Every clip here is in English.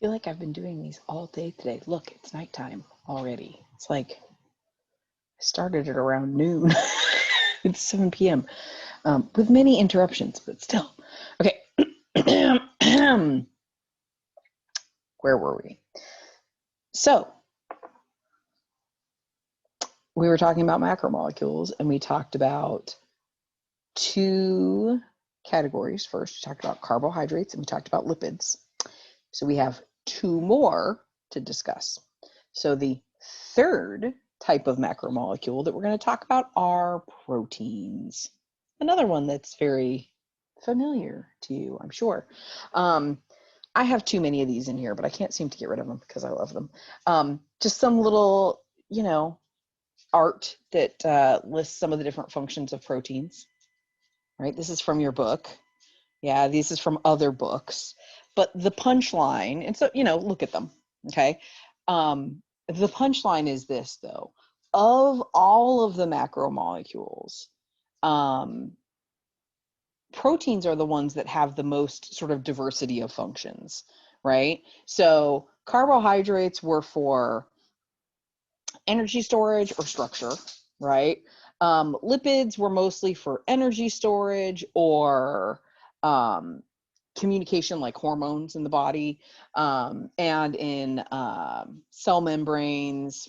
feel like I've been doing these all day today. Look, it's nighttime already. It's like I started at around noon. It's 7 p.m. With many interruptions, but still. Okay. Where were we? So we were talking about macromolecules, and we talked about two categories. First, we talked about carbohydrates, and we talked about lipids. So we have two more to discuss. So the third type of macromolecule that we're going to talk about are proteins. Another one that's very familiar to you, I'm sure. I have too many of these in here, but I can't seem to get rid of them because I love them. Just some little, art that lists some of the different functions of proteins, right? This is from your book. Yeah, this is from other books. But the punchline, and so, look at them, okay? The punchline is this, though. Of all of the macromolecules, proteins are the ones that have the most sort of diversity of functions, right? So carbohydrates were for energy storage or structure, right? Lipids were mostly for energy storage or communication, like hormones in the body, and in cell membranes.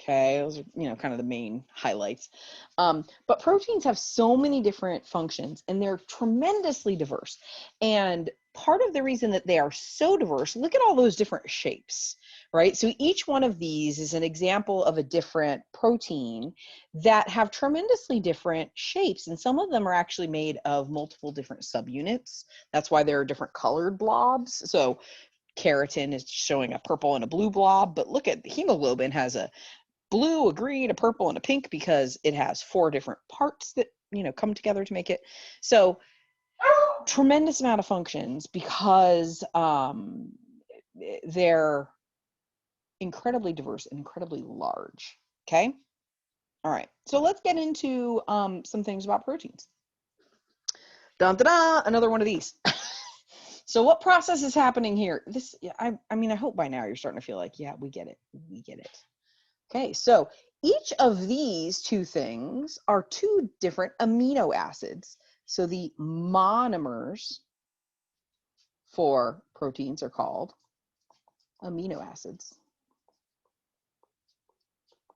Okay, those are, kind of the main highlights. But proteins have so many different functions, and they're tremendously diverse. And part of the reason that they are so diverse, look at all those different shapes, right? So each one of these is an example of a different protein that have tremendously different shapes. And some of them are actually made of multiple different subunits. That's why there are different colored blobs. So keratin is showing a purple and a blue blob, but look at hemoglobin has a blue, a green, a purple, and a pink because it has 4 different parts that, come together to make it. So tremendous amount of functions because they're incredibly diverse and incredibly large. Okay. All right. So let's get into some things about proteins. Dun, dun, dun, another one of these. So what process is happening here? I hope by now you're starting to feel like, yeah, we get it. We get it. Okay, so each of these two things are 2 different amino acids. So the monomers for proteins are called amino acids.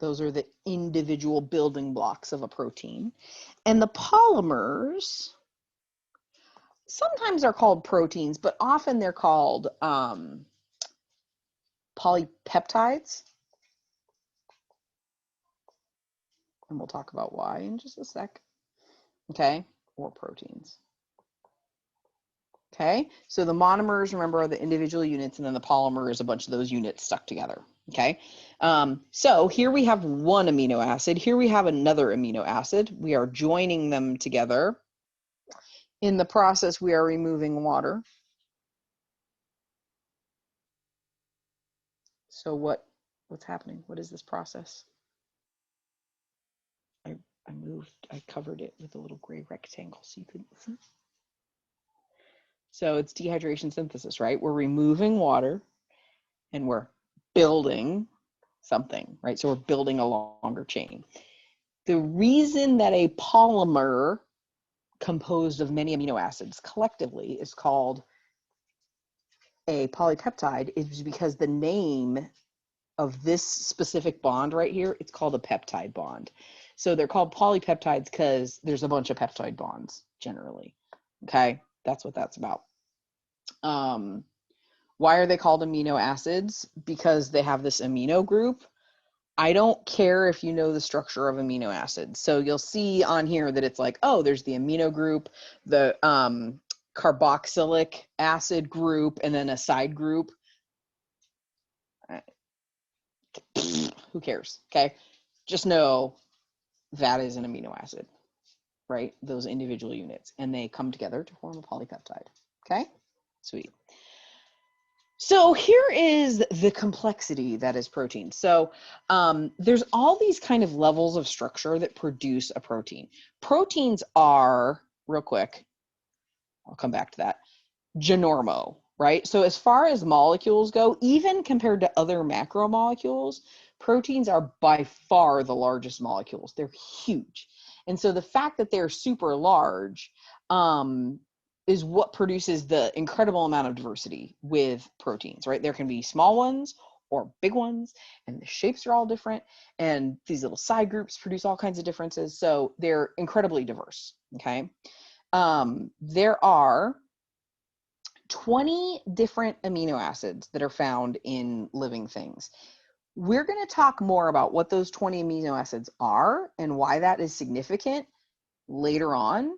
Those are the individual building blocks of a protein. And the polymers sometimes are called proteins, but often they're called polypeptides. And we'll talk about why in just a sec. Okay, or proteins. Okay, so the monomers, remember, are the individual units, and then the polymer is a bunch of those units stuck together. Okay, so here we have one amino acid. Here we have another amino acid. We are joining them together. In the process, we are removing water. So what's happening? What is this process? I covered it with a little gray rectangle so you couldn't see. So it's dehydration synthesis, right? We're removing water and we're building something, right? So we're building a longer chain. The reason that a polymer composed of many amino acids collectively is called a polypeptide is because the name of this specific bond right here, it's called a peptide bond. So they're called polypeptides because there's a bunch of peptide bonds generally. Okay, that's what that's about. Why are they called amino acids? Because they have this amino group. I don't care if you know the structure of amino acids. So you'll see on here that it's like, oh, there's the amino group, the carboxylic acid group, and then a side group. Who cares? Okay. Just know that is an amino acid, right? Those individual units, and they come together to form a polypeptide. Okay. Sweet. So here is the complexity that is protein. So there's all these kind of levels of structure that produce a protein. Proteins are, real quick, I'll come back to that, ginormo, right? So as far as molecules go, even compared to other macromolecules, proteins are by far the largest molecules. They're huge. And so the fact that they're super large is what produces the incredible amount of diversity with proteins, right? There can be small ones or big ones, and the shapes are all different, and these little side groups produce all kinds of differences. So they're incredibly diverse, okay? There are 20 different amino acids that are found in living things. We're going to talk more about what those 20 amino acids are and why that is significant later on,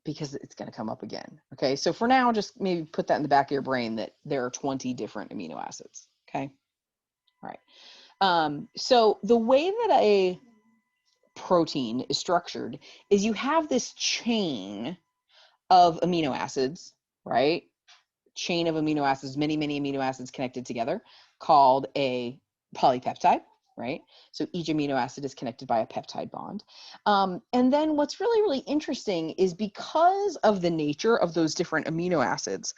because it's going to come up again. Okay, so for now, just maybe put that in the back of your brain that there are 20 different amino acids. Okay, all right. So the way that a protein is structured is you have this chain of amino acids, right? Chain of amino acids, many amino acids connected together, called a polypeptide, right? So each amino acid is connected by a peptide bond. And then what's really interesting is because of the nature of those different amino acids,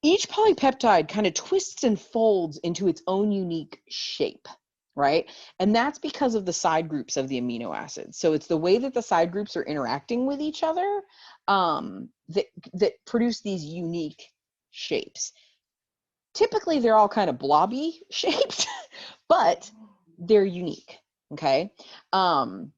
each polypeptide kind of twists and folds into its own unique shape, right? And that's because of the side groups of the amino acids. So it's the way that the side groups are interacting with each other that produce these unique shapes. Typically, they're all kind of blobby shaped, but they're unique, okay? And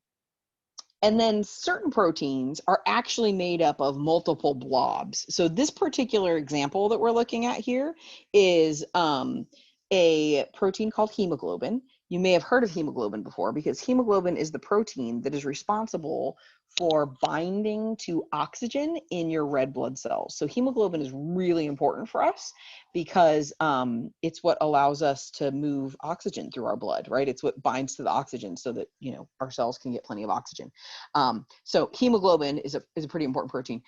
then certain proteins are actually made up of multiple blobs. So this particular example that we're looking at here is a protein called hemoglobin. You may have heard of hemoglobin before because hemoglobin is the protein that is responsible for binding to oxygen in your red blood cells. So hemoglobin is really important for us because it's what allows us to move oxygen through our blood, right? It's what binds to the oxygen so that, you know, our cells can get plenty of oxygen. So hemoglobin is a pretty important protein.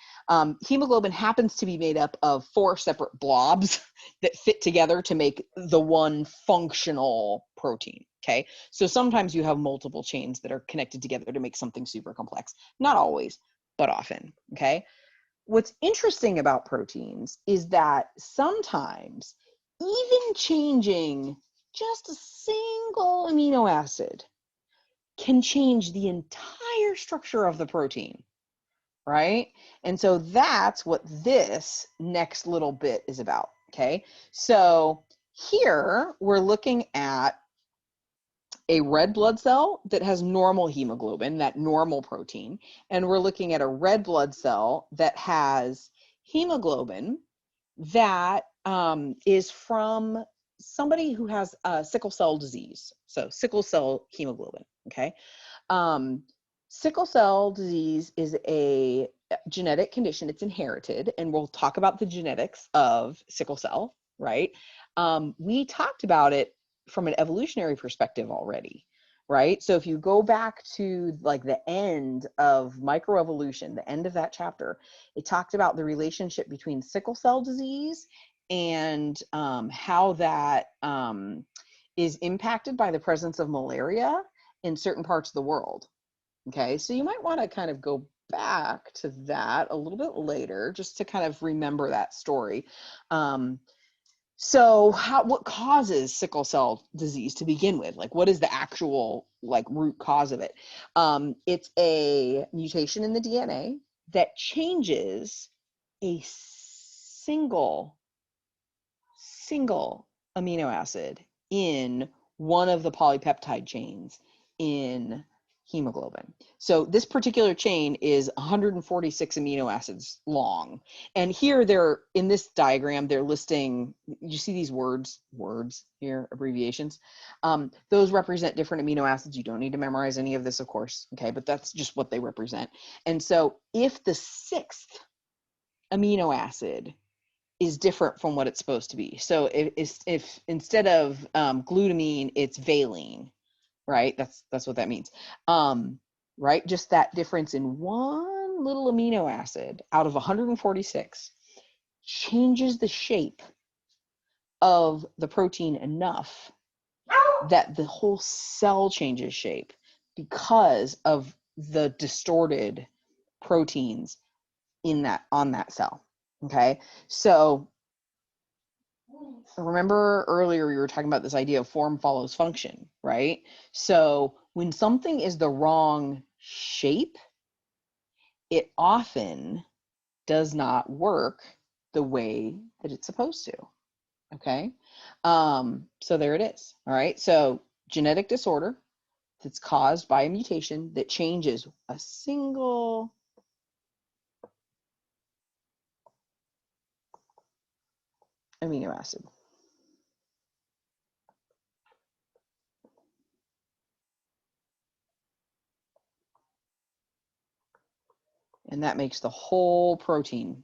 Hemoglobin happens to be made up of 4 separate blobs that fit together to make the one functional protein. Okay, so sometimes you have multiple chains that are connected together to make something super complex. Not always, but often. Okay, what's interesting about proteins is that sometimes even changing just a single amino acid can change the entire structure of the protein, right? And so that's what this next little bit is about. Okay, so here we're looking at a red blood cell that has normal hemoglobin, that normal protein, and we're looking at a red blood cell that has hemoglobin that is from somebody who has sickle cell disease. So sickle cell hemoglobin, okay? Sickle cell disease is a genetic condition. It's inherited, and we'll talk about the genetics of sickle cell, right? We talked about it from an evolutionary perspective already, right? So if you go back to like the end of microevolution, the end of that chapter, it talked about the relationship between sickle cell disease and how that is impacted by the presence of malaria in certain parts of the world. Okay, so you might want to kind of go back to that a little bit later just to kind of remember that story. So what causes sickle cell disease to begin with? Like, what is the actual like root cause of it? It's a mutation in the DNA that changes a single amino acid in one of the polypeptide chains in hemoglobin. So this particular chain is 146 amino acids long. And here they're, in this diagram, they're listing, you see these words here, abbreviations. Those represent different amino acids. You don't need to memorize any of this, of course, okay, but that's just what they represent. And so if the 6th amino acid is different from what it's supposed to be. So if instead of glutamine, it's valine, right? That's what that means, right? Just that difference in one little amino acid out of 146 changes the shape of the protein enough that the whole cell changes shape because of the distorted proteins on that cell. Okay, so remember earlier we were talking about this idea of form follows function, right? So when something is the wrong shape, it often does not work the way that it's supposed to. Okay, so there it is. All right, so genetic disorder that's caused by a mutation that changes a single amino acid. And that makes the whole protein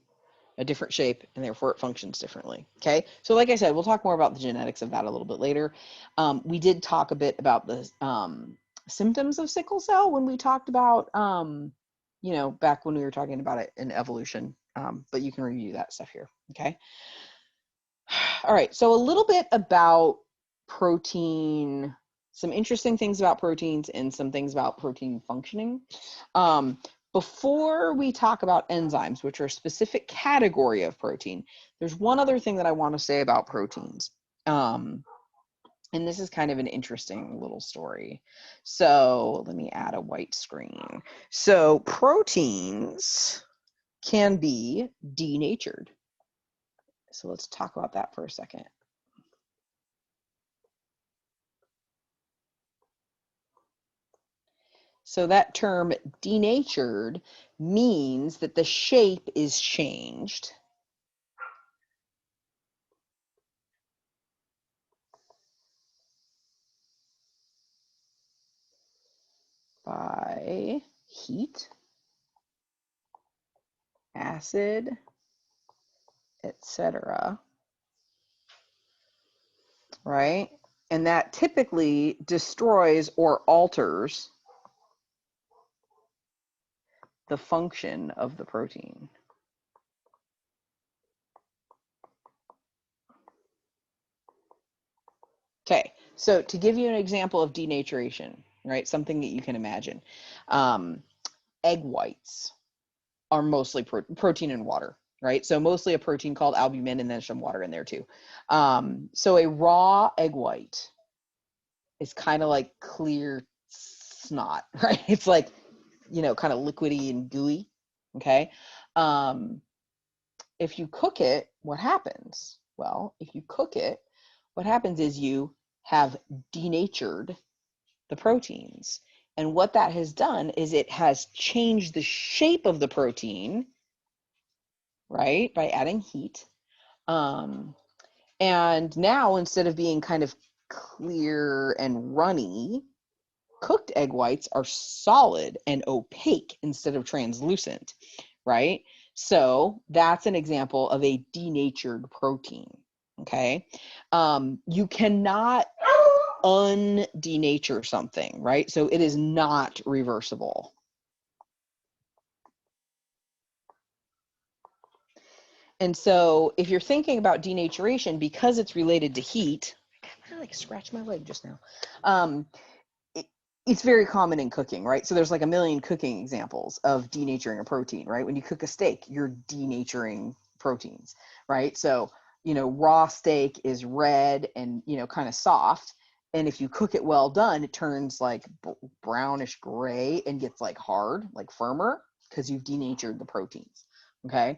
a different shape, and therefore it functions differently. Okay, so like I said, we'll talk more about the genetics of that a little bit later. We did talk a bit about the symptoms of sickle cell when we talked about, you know, back when we were talking about it in evolution, but you can review that stuff here. Okay. All right, so a little bit about protein, some interesting things about proteins and some things about protein functioning. Before we talk about enzymes, which are a specific category of protein, there's one other thing that I want to say about proteins. And this is kind of an interesting little story. So let me add a white screen. So proteins can be denatured. So let's talk about that for a second. So that term denatured means that the shape is changed by heat, acid, etc., right? And that typically destroys or alters the function of the protein. Okay, so to give you an example of denaturation, right, something that you can imagine, egg whites are mostly protein and water, right? So mostly a protein called albumin and then some water in there too. So a raw egg white is kind of like clear snot, right? It's like, you know, kind of liquidy and gooey, okay? If you cook it, what happens? Well, if you cook it, what happens is you have denatured the proteins. And what that has done is it has changed the shape of the protein, right, by adding heat. And now instead of being kind of clear and runny, cooked egg whites are solid and opaque instead of translucent, right? So that's an example of a denatured protein, okay? You cannot undenature something, right? So it is not reversible. And so if you're thinking about denaturation, because it's related to heat, I like scratched my leg just now. It's very common in cooking, right? So there's like a million cooking examples of denaturing a protein, right? When you cook a steak, you're denaturing proteins, right? So, you know, raw steak is red and, you know, kind of soft. And if you cook it well done, it turns like brownish gray and gets like hard, like firmer, because you've denatured the proteins. Okay.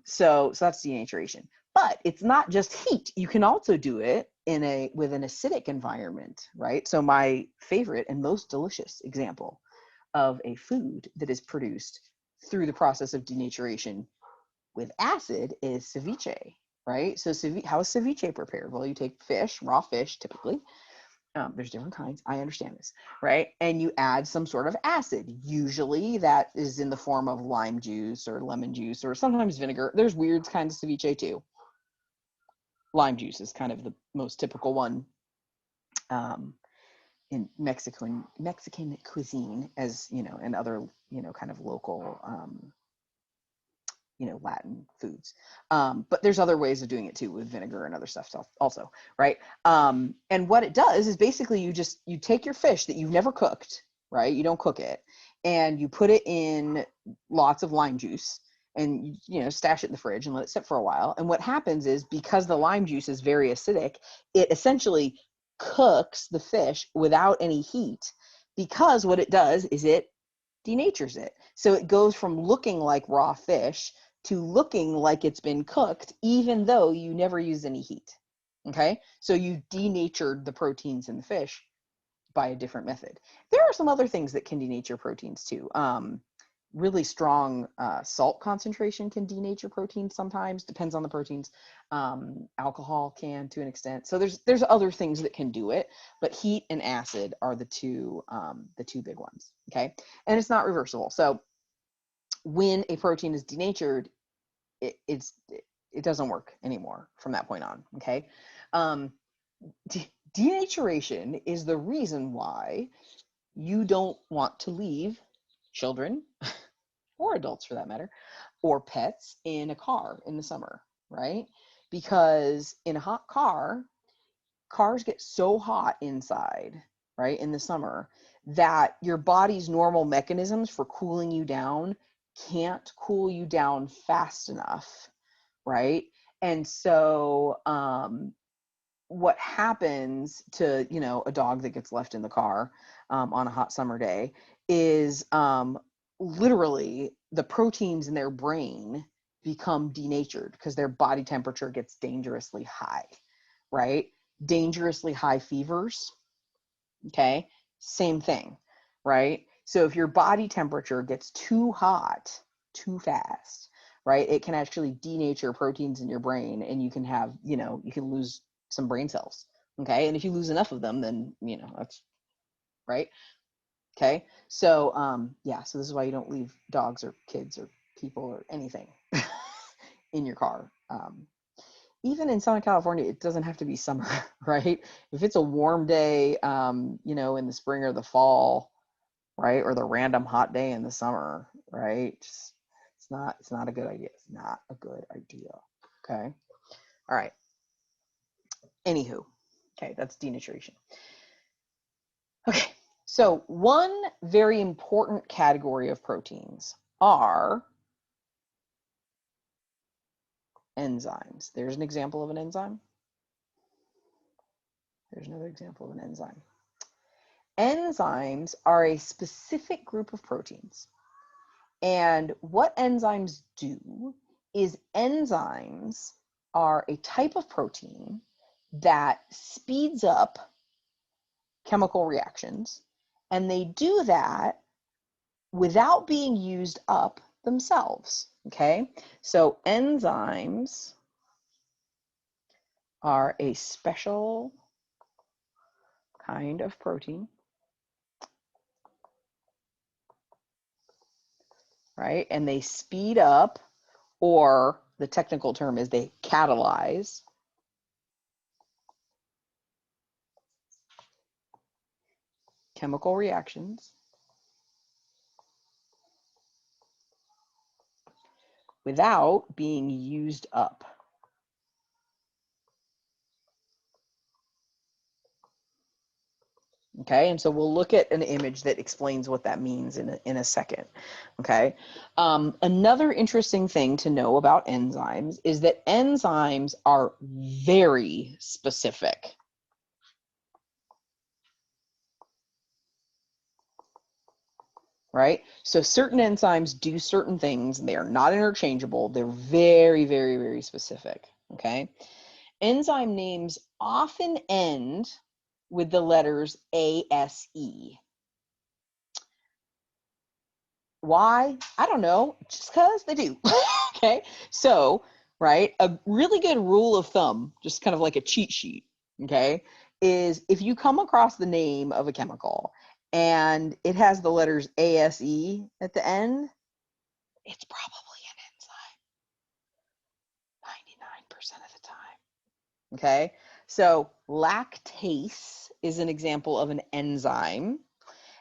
So that's denaturation. But it's not just heat. You can also do it with an acidic environment, right? So my favorite and most delicious example of a food that is produced through the process of denaturation with acid is ceviche, right? So how is ceviche prepared? Well, you take fish, raw fish typically. There's different kinds. I understand this, right? And you add some sort of acid. Usually that is in the form of lime juice or lemon juice or sometimes vinegar. There's weird kinds of ceviche too. Lime juice is kind of the most typical one in Mexican cuisine, as you know, and other, you know, kind of local you know, Latin foods. But there's other ways of doing it too with vinegar and other stuff also, right? And what it does is basically you take your fish that you've never cooked, right? You don't cook it, and you put it in lots of lime juice, and stash it in the fridge and let it sit for a while. And what happens is, because the lime juice is very acidic, it essentially cooks the fish without any heat, because what it does is it denatures it. So it goes from looking like raw fish to looking like it's been cooked, even though you never use any heat. Okay, so you denatured the proteins in the fish by a different method. There are some other things that can denature proteins too. Really strong salt concentration can denature proteins sometimes, depends on the proteins. Alcohol can, to an extent. So there's other things that can do it, but heat and acid are the two big ones. Okay, and it's not reversible. So when a protein is denatured, it doesn't work anymore from that point on. Okay, denaturation is the reason why you don't want to leave children or adults for that matter, or pets in a car in the summer, right? Because in a hot car, cars get so hot inside, right, in the summer, that your body's normal mechanisms for cooling you down can't cool you down fast enough, right? And so what happens to a dog that gets left in the car on a hot summer day is literally the proteins in their brain become denatured because their body temperature gets dangerously high, right? Dangerously high fevers, okay, same thing, right? So if your body temperature gets too hot too fast, right, it can actually denature proteins in your brain, and you can have, you can lose some brain cells, okay? And if you lose enough of them, then, that's right. Okay, so yeah, so this is why you don't leave dogs or kids or people or anything in your car. Even in Southern California, it doesn't have to be summer, right? If it's a warm day, in the spring or the fall, right, or the random hot day in the summer, right? It's not a good idea. It's not a good idea. Okay. All right. Anywho, okay, that's denaturation. Okay. So one very important category of proteins are enzymes. There's an example of an enzyme. There's another example of an enzyme. Enzymes are a specific group of proteins. And what enzymes do is, enzymes are a type of protein that speeds up chemical reactions, and they do that without being used up themselves. Okay, so enzymes are a special kind of protein, right? And they speed up, or the technical term is they catalyze chemical reactions without being used up. Okay, and so we'll look at an image that explains what that means in a second. Okay, another interesting thing to know about enzymes is that enzymes are very specific. Right, so certain enzymes do certain things, and they are not interchangeable. They're very, very, very specific. Okay, enzyme names often end with the letters ASE. Why? I don't know, just because they do. Okay, so, right, a really good rule of thumb, just kind of like a cheat sheet, okay, is if you come across the name of a chemical and it has the letters ASE at the end, it's probably an enzyme 99% of the time. Okay, so lactase is an example of an enzyme.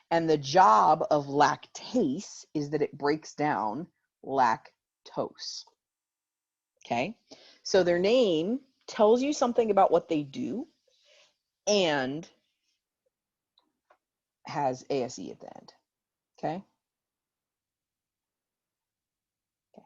And the job of lactase is that it breaks down lactose. Okay, so their name tells you something about what they do and has ASE at the end. Okay. Okay.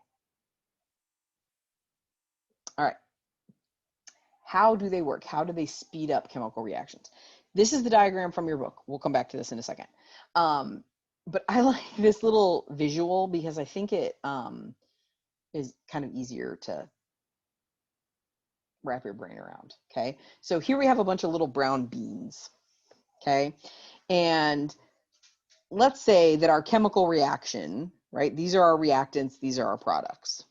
How do they work? How do they speed up chemical reactions? This is the diagram from your book. We'll come back to this in a second. But I like this little visual because I think it is kind of easier to wrap your brain around, okay? So here we have a bunch of little brown beans, okay? And let's say that our chemical reaction, right? These are our reactants, these are our products,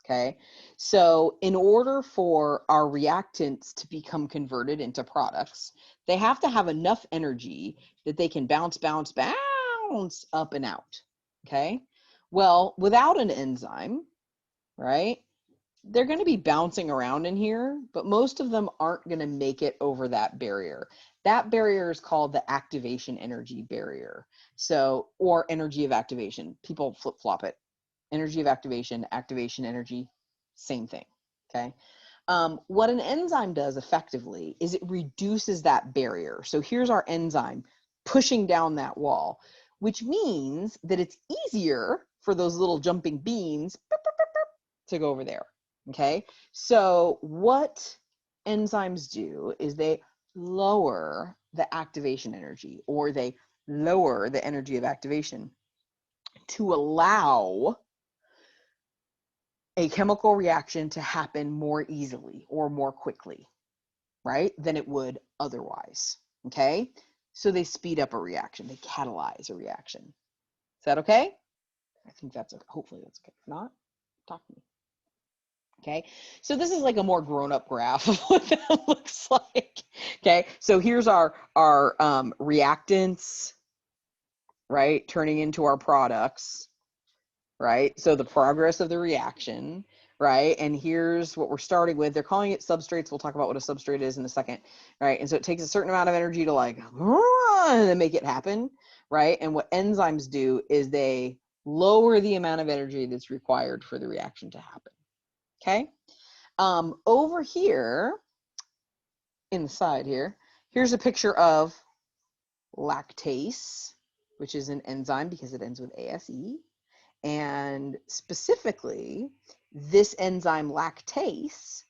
okay? So in order for our reactants to become converted into products, they have to have enough energy that they can bounce up and out, okay? Well, without an enzyme, right? They're going to be bouncing around in here, but most of them aren't going to make it over that barrier. That barrier is called the activation energy barrier. So, or energy of activation. People flip-flop it. Energy of activation, activation energy, same thing, okay? What an enzyme does effectively is it reduces that barrier. So here's our enzyme pushing down that wall, which means that it's easier for those little jumping beans to go over there. Okay, so what enzymes do is they lower the activation energy, or they lower the energy of activation to allow a chemical reaction to happen more easily or more quickly, right, than it would otherwise. Okay, so they speed up a reaction, they catalyze a reaction. Is that okay? I think that's okay. Hopefully that's okay. If not, talk to me. Okay, so this is like a more grown-up graph of what that looks like. Okay, so here's our reactants, right, turning into our products, right? So the progress of the reaction, right? And here's what we're starting with. They're calling it substrates. We'll talk about what a substrate is in a second, right? And so it takes a certain amount of energy to like and make it happen, right? And what enzymes do is they lower the amount of energy that's required for the reaction to happen. Okay. Over here, in the side here, here's a picture of lactase, which is an enzyme because it ends with ASE. And specifically, this enzyme lactase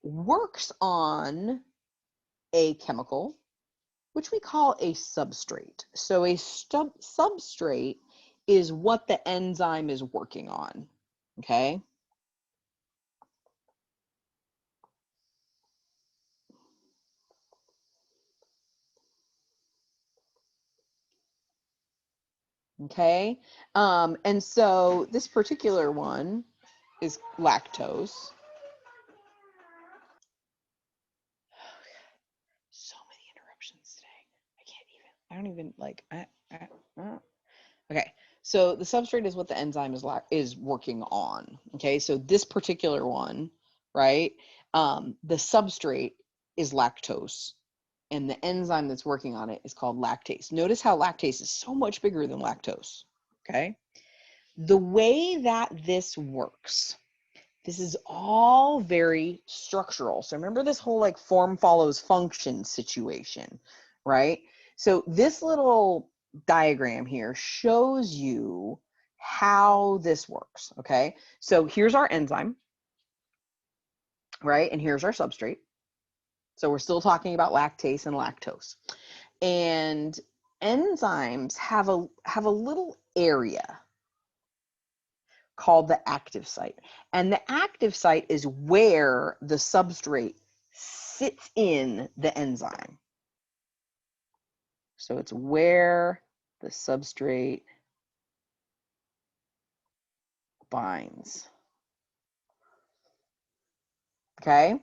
works on a chemical, which we call a substrate. So a substrate is what the enzyme is working on, okay? Okay, and so this particular one is lactose. So many interruptions today. I don't even like, okay. So the substrate is what the enzyme is working on. Okay, so this particular one, right? The substrate is lactose, and the enzyme that's working on it is called lactase. Notice how lactase is so much bigger than lactose. Okay, the way that this works. This is all very structural. So remember this whole like form follows function situation, right? So this little diagram here shows you how this works, okay? So here's our enzyme, right? And here's our substrate. So we're still talking about lactase and lactose. And enzymes have a little area called the active site. And the active site is where the substrate sits in the enzyme. So it's where the substrate binds. Okay,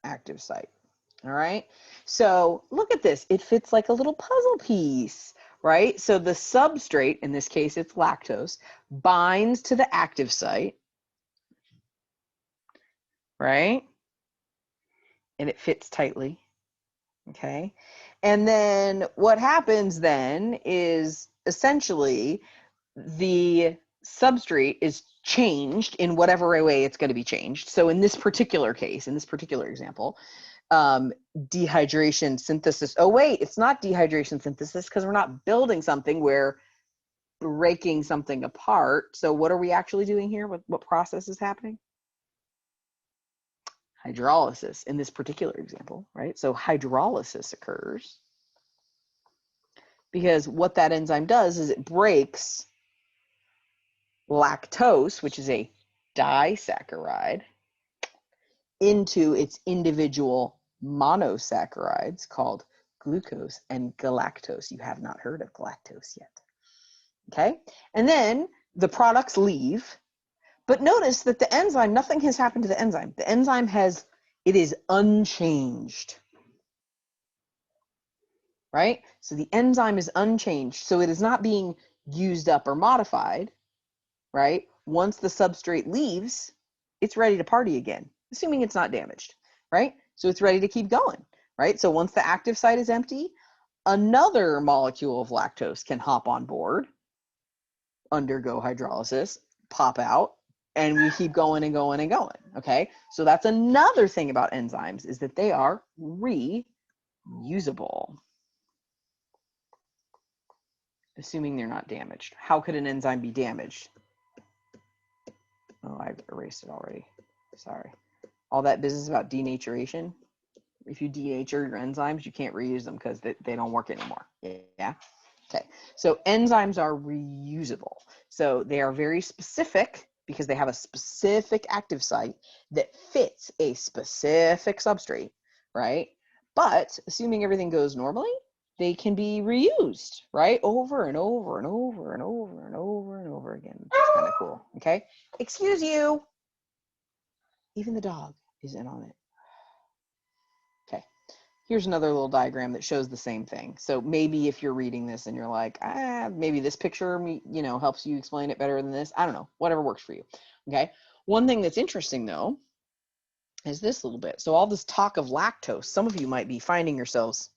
active site. All right, so look at this. It fits like a little puzzle piece, right? So the substrate, in this case it's lactose, binds to the active site, right? And it fits tightly. Okay, and then what happens then is essentially the substrate is changed in whatever way it's going to be changed. So in this particular case, in this particular example, dehydration synthesis. Oh wait, it's not dehydration synthesis because we're not building something, we're breaking something apart. So what are we actually doing here? What process is happening? hydrolysis in this particular example, right? So hydrolysis occurs because what that enzyme does is it breaks lactose, which is a disaccharide, into its individual monosaccharides called glucose and galactose. You have not heard of galactose yet. Okay, and then the products leave, but notice that the enzyme, nothing has happened to the enzyme. The enzyme it is unchanged, right? So the enzyme is unchanged, so it is not being used up or modified, right? Once the substrate leaves, it's ready to party again, assuming it's not damaged, right? So it's ready to keep going, right? So once the active site is empty, another molecule of lactose can hop on board, undergo hydrolysis, pop out, and we keep going and going and going, okay? So that's another thing about enzymes, is that they are reusable, assuming they're not damaged. How could an enzyme be damaged? Oh, I've erased it already. Sorry. All that business about denaturation. If you denature your enzymes, you can't reuse them because they don't work anymore. Yeah. Okay. So enzymes are reusable. So they are very specific because they have a specific active site that fits a specific substrate, right? But assuming everything goes normally, they can be reused, right? Over and over and over and over and over and over again, which is kind of cool. Okay. Excuse you. Even the dog is in on it. Okay. Here's another little diagram that shows the same thing. So maybe if you're reading this and you're like, maybe this picture, helps you explain it better than this. I don't know, whatever works for you. Okay. One thing that's interesting though, is this little bit. So all this talk of lactose, some of you might be finding yourselves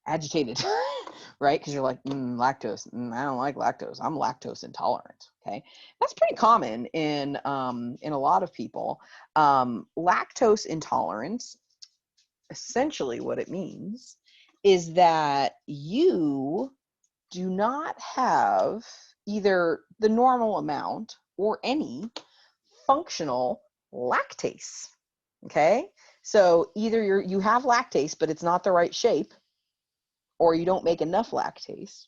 agitated, right? Because you're like, lactose, I don't like lactose. I'm lactose intolerant. Okay. That's pretty common in a lot of people. Lactose intolerance, essentially what it means is that you do not have either the normal amount or any functional lactase. Okay, so either you have lactase but it's not the right shape, or you don't make enough lactase.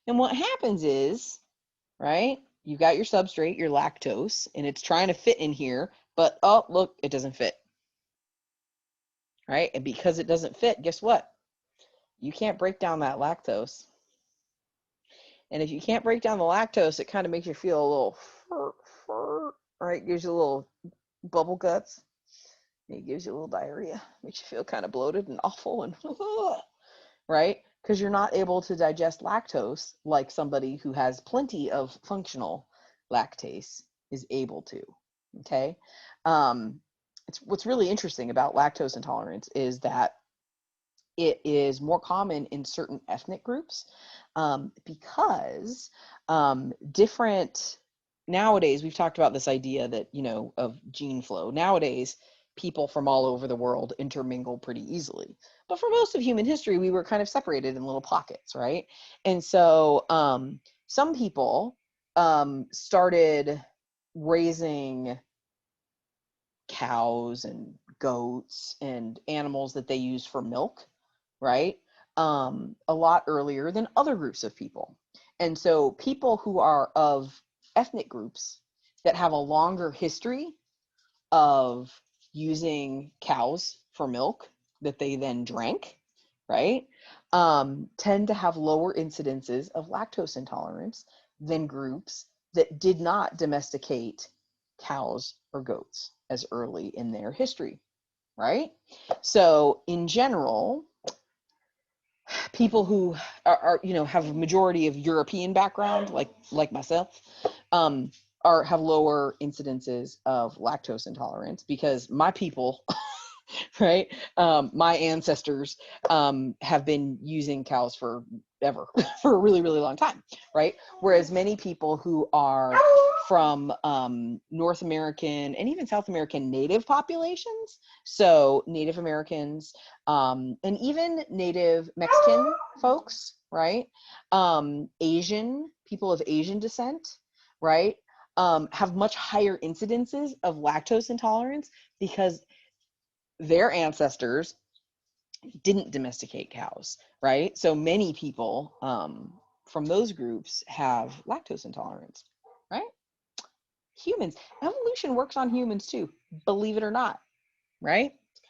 And what happens is, right, you've got your substrate, your lactose, and it's trying to fit in here, but oh look, it doesn't fit. Right? And because it doesn't fit, guess what? You can't break down that lactose. And if you can't break down the lactose, it kind of makes you feel a little, right? Gives you a little bubble guts. It gives you a little diarrhea. Makes you feel kind of bloated and awful and right? Because you're not able to digest lactose like somebody who has plenty of functional lactase is able to. Okay. It's what's really interesting about lactose intolerance is that it is more common in certain ethnic groups because different, nowadays we've talked about this idea that, of gene flow. Nowadays, people from all over the world intermingle pretty easily. But for most of human history, we were kind of separated in little pockets, right? And so some people started raising cows and goats and animals that they use for milk, right? A lot earlier than other groups of people. And so people who are of ethnic groups that have a longer history of using cows for milk that they then drank, right, tend to have lower incidences of lactose intolerance than groups that did not domesticate cows or goats as early in their history, right? So in general, people who are have a majority of European background, like myself, have lower incidences of lactose intolerance because my people, right, my ancestors have been using cows forever, for a really, really long time, right? Whereas many people who are from North American and even South American native populations, so Native Americans and even Native Mexican folks, right? Asian, people of Asian descent, right? Have much higher incidences of lactose intolerance because their ancestors didn't domesticate cows, right? So many people from those groups have lactose intolerance, right? Humans, evolution works on humans too, believe it or not, right? It's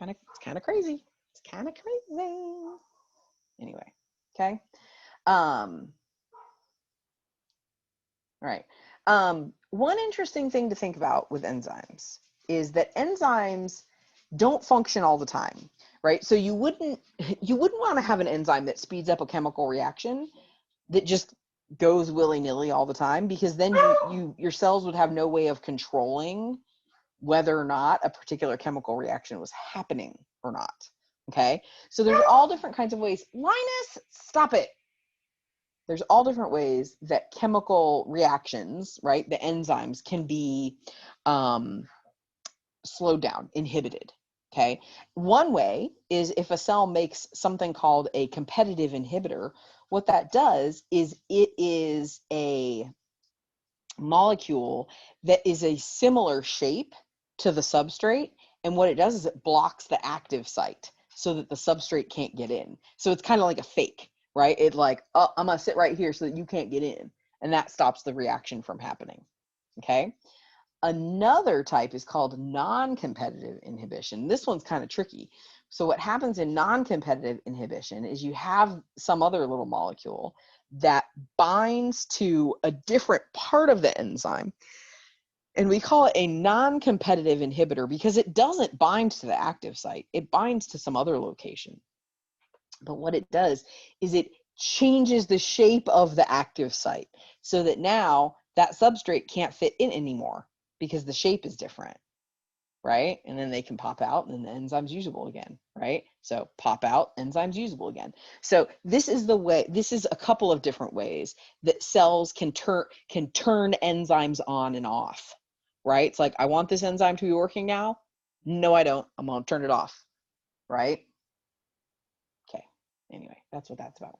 kind of crazy. It's kind of crazy. Anyway, okay. All right. One interesting thing to think about with enzymes is that enzymes don't function all the time, right? So you wouldn't want to have an enzyme that speeds up a chemical reaction that just goes willy-nilly all the time, because then your cells would have no way of controlling whether or not a particular chemical reaction was happening or not. Okay, so there's all different kinds of ways. Linus, stop it. There's all different ways that chemical reactions, right, the enzymes, can be slowed down, inhibited. Okay, one way is if a cell makes something called a competitive inhibitor. What that does is it is a molecule that is a similar shape to the substrate, and what it does is it blocks the active site so that the substrate can't get in. So it's kind of like a fake, right? It like, oh, I'm gonna sit right here so that you can't get in, and that stops the reaction from happening. Okay. Another type is called non-competitive inhibition. This one's kind of tricky. So what happens in non-competitive inhibition is you have some other little molecule that binds to a different part of the enzyme, and we call it a non-competitive inhibitor because it doesn't bind to the active site. It binds to some other location. But what it does is it changes the shape of the active site so that now that substrate can't fit in anymore because the shape is different, right? And then they can pop out, and then the enzyme's usable again, right? So pop out, enzyme's usable again. So this is the way, this is a couple of different ways that cells can turn enzymes on and off, right? It's like, I want this enzyme to be working now. No, I don't. I'm gonna turn it off, right? Okay, anyway, that's what that's about.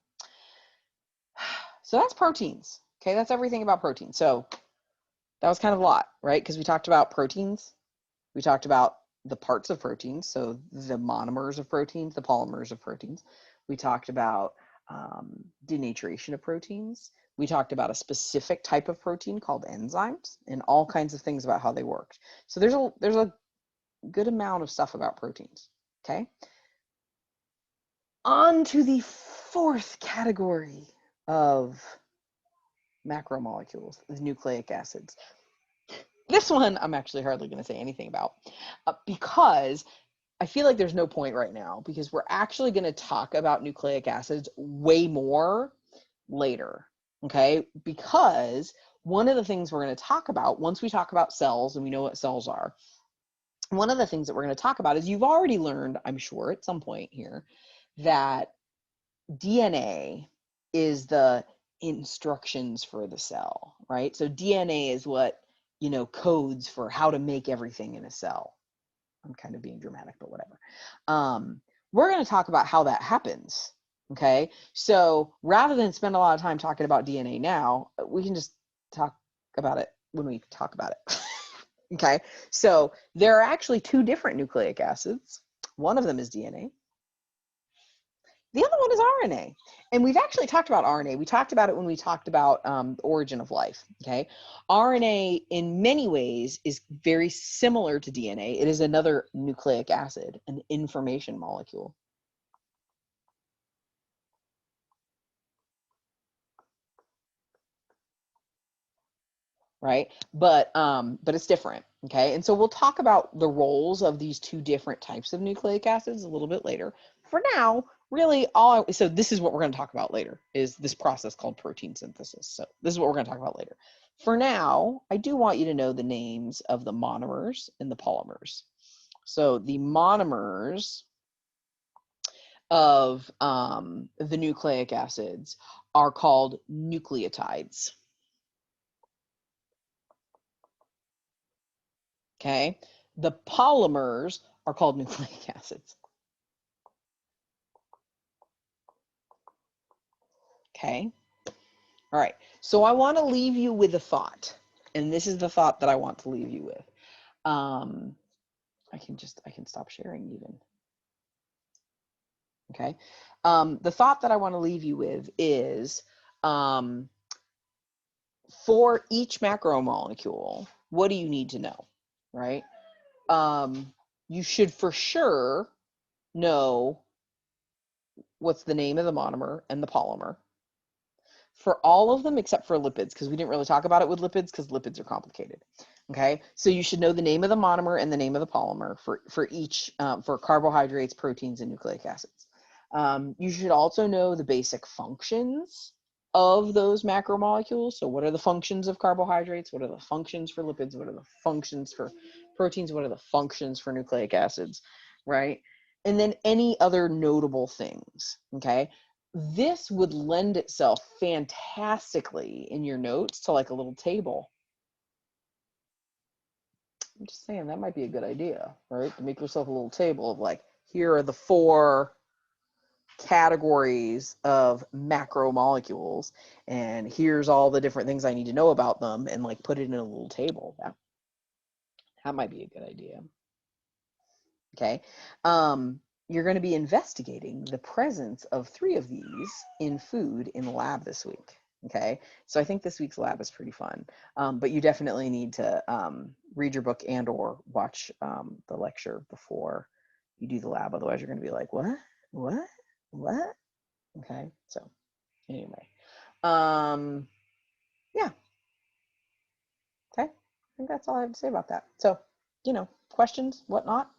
So that's proteins. Okay, that's everything about proteins. So that was kind of a lot, right? Because we talked about proteins. We talked about the parts of proteins, so the monomers of proteins, the polymers of proteins. We talked about denaturation of proteins. We talked about a specific type of protein called enzymes, and all kinds of things about how they work. So there's a good amount of stuff about proteins. Okay. On to the fourth category of macromolecules, the nucleic acids. This one I'm actually hardly going to say anything about because I feel like there's no point right now, because we're actually going to talk about nucleic acids way more later, okay? Because one of the things we're going to talk about once we talk about cells, and we know what cells are, one of the things that we're going to talk about is, you've already learned, I'm sure at some point here, that DNA is the instructions for the cell, right? So DNA is what, codes for how to make everything in a cell. I'm kind of being dramatic, but whatever. We're going to talk about how that happens, okay? So rather than spend a lot of time talking about DNA now, we can just talk about it when we talk about it. Okay, so there are actually two different nucleic acids. One of them is DNA. The other one is RNA. And we've actually talked about RNA. We talked about it when we talked about the origin of life, okay? RNA, in many ways, is very similar to DNA. It is another nucleic acid, an information molecule. Right? But it's different, okay? And so we'll talk about the roles of these two different types of nucleic acids a little bit later. For now, really so this is what we're going to talk about later, is this process called protein synthesis. So this is what we're going to talk about later. For now, I do want you to know the names of the monomers and the polymers. So the monomers of the nucleic acids are called nucleotides. Okay, the polymers are called nucleic acids. Okay, all right, so I want to leave you with a thought, and this is the thought that I want to leave you with. I can stop sharing even. Okay. The thought that I want to leave you with is, for each macromolecule, what do you need to know, right? You should for sure know what's the name of the monomer and the polymer for all of them except for lipids, because we didn't really talk about it with lipids because lipids are complicated. Okay, so you should know the name of the monomer and the name of the polymer for each, for carbohydrates, proteins, and nucleic acids. You should also know the basic functions of those macromolecules. So what are the functions of carbohydrates? What are the functions for lipids? What are the functions for proteins? What are the functions for nucleic acids, right? And then any other notable things, okay? This would lend itself fantastically in your notes to like a little table. I'm just saying that might be a good idea, right? To make yourself a little table of like, here are the 4 categories of macromolecules, and here's all the different things I need to know about them, and like put it in a little table. That might be a good idea. Okay. You're going to be investigating the presence of 3 of these in food in the lab this week. Okay. So I think this week's lab is pretty fun. But you definitely need to read your book and or watch the lecture before you do the lab. Otherwise you're going to be like, what? Okay. So anyway, yeah. Okay. I think that's all I have to say about that. So, questions, whatnot,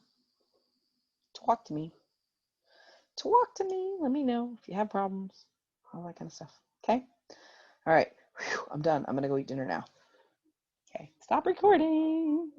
talk to me. Let me know if you have problems, all that kind of stuff. Okay. All right. Whew, I'm done. I'm going to go eat dinner now. Okay. Stop recording.